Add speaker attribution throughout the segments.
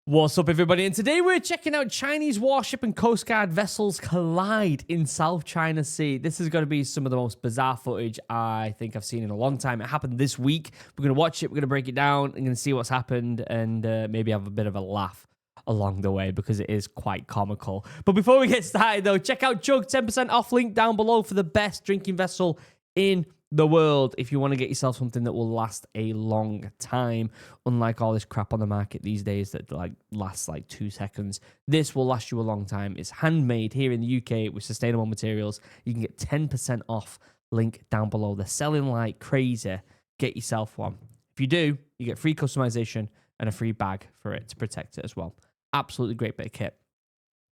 Speaker 1: What's up, everybody? And today we're checking out Chinese warship and Coast Guard vessels collide in South China Sea. This is going to be some of the most bizarre footage I think I've seen in a long time. It happened this week. We're going to watch it. We're going to break it down. I'm going to see what's happened and maybe have a bit of a laugh along the way because it is quite comical. But before we get started, though, check out Chug, 10% off link down below for the best drinking vessel in the world if you want to get yourself something that will last a long time, unlike all this crap on the market these days that lasts 2 seconds. This will last you a long time. It's handmade here in the UK with sustainable materials. You can get 10% off, link down below. They're selling like crazy. Get yourself one. If you do, you get free customization and a free bag for it to protect it as well. Absolutely great bit of kit.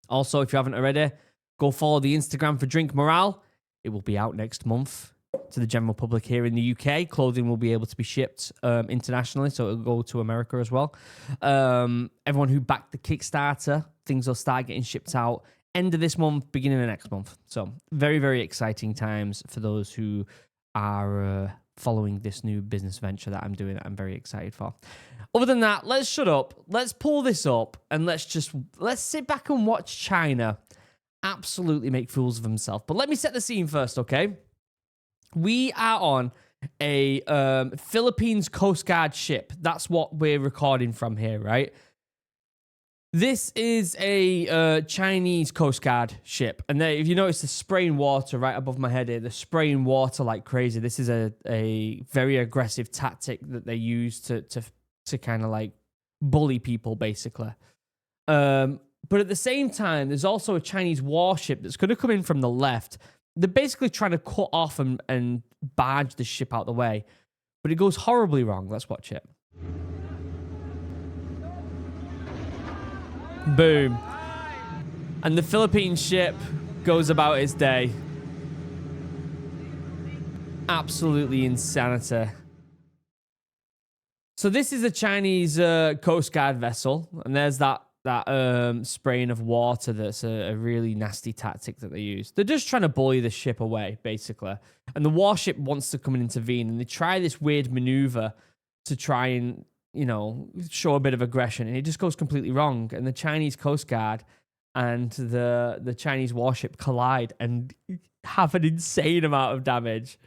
Speaker 1: Also, if you haven't already, go follow the Instagram for Drink Morale. It will be out next month to the general public here in the UK. Clothing will be able to be shipped internationally, so it'll go to America as well. Everyone who backed the Kickstarter, things will start getting shipped out end of this month, beginning of next month. So very, very exciting times for those who are following this new business venture that I'm doing that I'm very excited for. Other than that, let's shut up. Let's pull this up and let's sit back and watch China absolutely make fools of themselves. But let me set the scene first, okay? We are on a Philippines Coast Guard ship. That's what we're recording from here, right? This is a Chinese Coast Guard ship. And if you notice, they're spraying water right above my head here. They're spraying water like crazy. This is a very aggressive tactic that they use to kind of bully people, basically. But at the same time, there's also a Chinese warship that's going to come in from the left. They're basically trying to cut off and barge the ship out the way. But it goes horribly wrong. Let's watch it. Boom. And the Philippine ship goes about its day. Absolutely insanity. So this is a Chinese Coast Guard vessel. And there's that spraying of water. That's a really nasty tactic that they use. They're just trying to bully the ship away, basically. And the warship wants to come and intervene, and they try this weird maneuver to try and, show a bit of aggression, and it just goes completely wrong. And the Chinese Coast Guard and the Chinese warship collide and have an insane amount of damage.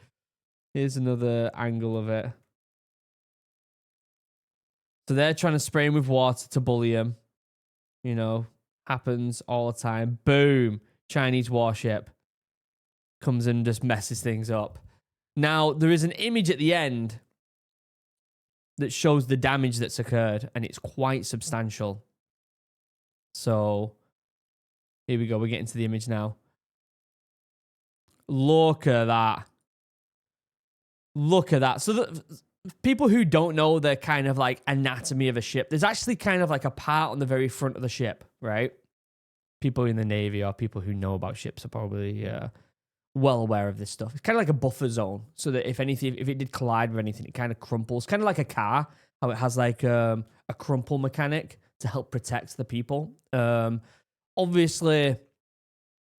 Speaker 1: Here's another angle of it. So they're trying to spray him with water to bully him. Happens all the time. Boom. Chinese warship comes and just messes things up. Now, there is an image at the end that shows the damage that's occurred, and it's quite substantial. So, here we go. We're getting to the image now. Look at that. Look at that. So, people who don't know the kind of anatomy of a ship, there's actually kind of a part on the very front of the ship, right? People in the Navy or people who know about ships are probably well aware of this stuff. It's kind of like a buffer zone, so that if it did collide with anything, it kind of crumples. Kind of like a car, how it has a crumple mechanic to help protect the people. Obviously,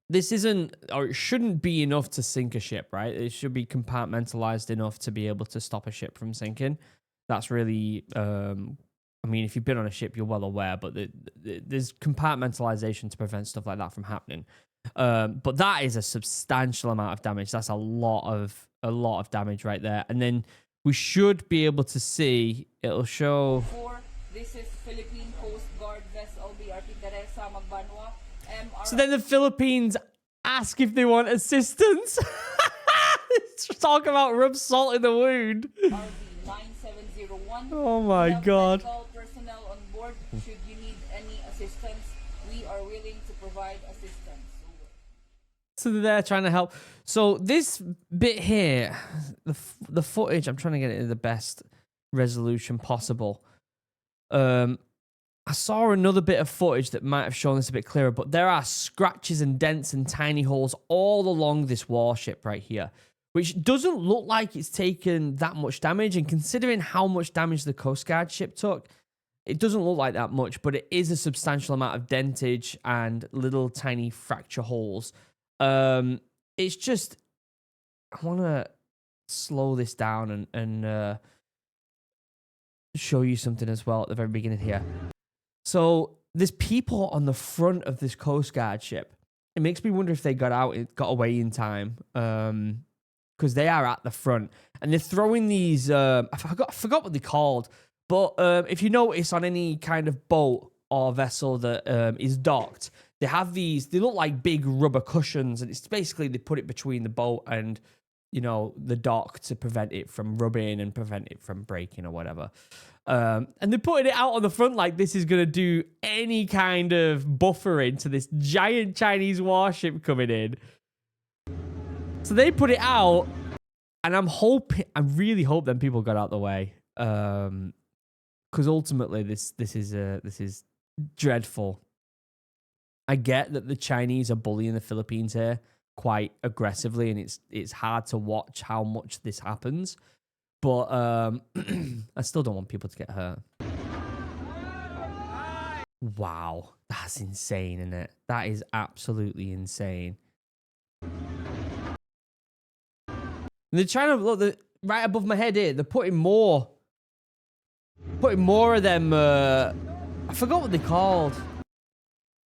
Speaker 1: this isn't, or it shouldn't be enough to sink a ship, right? It should be compartmentalized enough to be able to stop a ship from sinking. That's really, if you've been on a ship, you're well aware, but there's compartmentalization to prevent stuff like that from happening. But that is a substantial amount of damage. That's a lot of damage right there. And then we should be able to see, it'll show.
Speaker 2: This is Philippine Coast Guard vessel BRP Teresa Magbanwa.
Speaker 1: So then the Philippines ask if they want assistance. Talk about rub salt in the wound.
Speaker 2: RV 9701.
Speaker 1: Oh my God.
Speaker 2: Medical personnel on board. Should you need any assistance, we are willing to provide assistance.
Speaker 1: So they're trying to help. So this bit here, the footage, I'm trying to get it in the best resolution possible. I saw another bit of footage that might have shown this a bit clearer, but there are scratches and dents and tiny holes all along this warship right here, which doesn't look like it's taken that much damage. And considering how much damage the Coast Guard ship took, it doesn't look like that much, but it is a substantial amount of dentage and little tiny fracture holes. It's just, I want to slow this down and show you something as well at the very beginning here. So there's people on the front of this Coast Guard ship. It makes me wonder if they got away in time. Because they are at the front. And they're throwing these, I forgot what they're called. But if you notice on any kind of boat or vessel that is docked, they have these, they look like big rubber cushions. And it's basically, they put it between the boat and, you know, the dock to prevent it from rubbing and prevent it from breaking or whatever. And they're putting it out on the front like this is going to do any kind of buffering to this giant Chinese warship coming in. So they put it out, and I really hope them people got out the way. Because ultimately this is dreadful. I get that the Chinese are bullying the Philippines here quite aggressively, and it's hard to watch how much this happens. But I still don't want people to get hurt. Wow, that's insane, isn't it? That is absolutely insane. And they're trying to look right above my head here. They're putting more of them. I forgot what they called.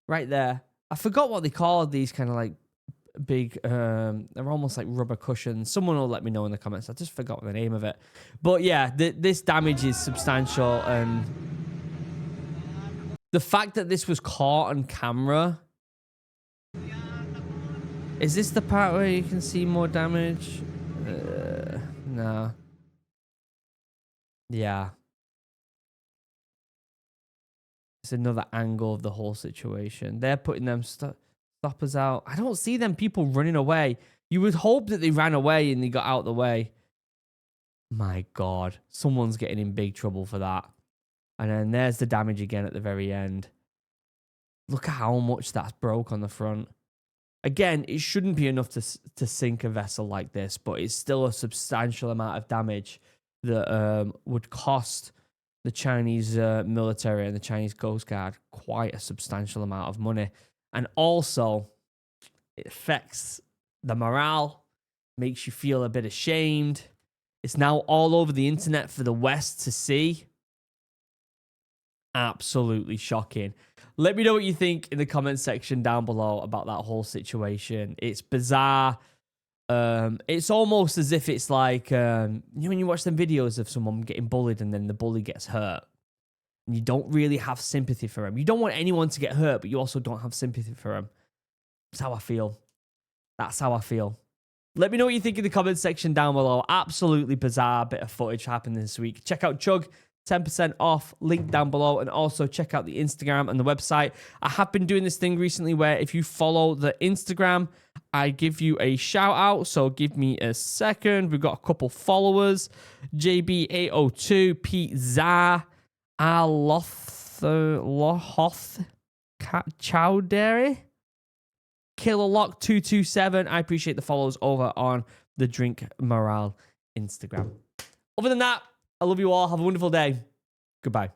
Speaker 1: Right there, I forgot what they called these kind of like big. They're almost like rubber cushions. Someone will let me know in the comments. I just forgot the name of it. But yeah, this damage is substantial, and the fact that this was caught on camera. Is this the part where you can see more damage? No. Yeah. It's another angle of the whole situation. They're putting them stoppers out. I don't see them people running away. You would hope that they ran away and they got out the way. My God. Someone's getting in big trouble for that. And then there's the damage again at the very end. Look at how much that's broke on the front. Again, it shouldn't be enough to sink a vessel like this, but it's still a substantial amount of damage that would cost the Chinese military and the Chinese Coast Guard quite a substantial amount of money. And also, it affects the morale, makes you feel a bit ashamed. It's now all over the internet for the West to see. Absolutely shocking. Let me know what you think in the comment section down below about that whole situation. It's bizarre. It's almost as if it's like, you know, when you watch them videos of someone getting bullied and then the bully gets hurt, and you don't really have sympathy for him. You don't want anyone to get hurt, but you also don't have sympathy for him. That's how I feel. That's how I feel. Let me know what you think in the comment section down below. Absolutely bizarre bit of footage happened this week. Check out Chug. 10% off, link down below, and also check out the Instagram and the website. I have been doing this thing recently where if you follow the Instagram, I give you a shout out. So give me a second. We've got a couple followers: JB802, Pete Zah, Aloth Chowdhury, Killerlock227. I appreciate the follows over on the Drink Morale Instagram. Other than that, I love you all. Have a wonderful day. Goodbye.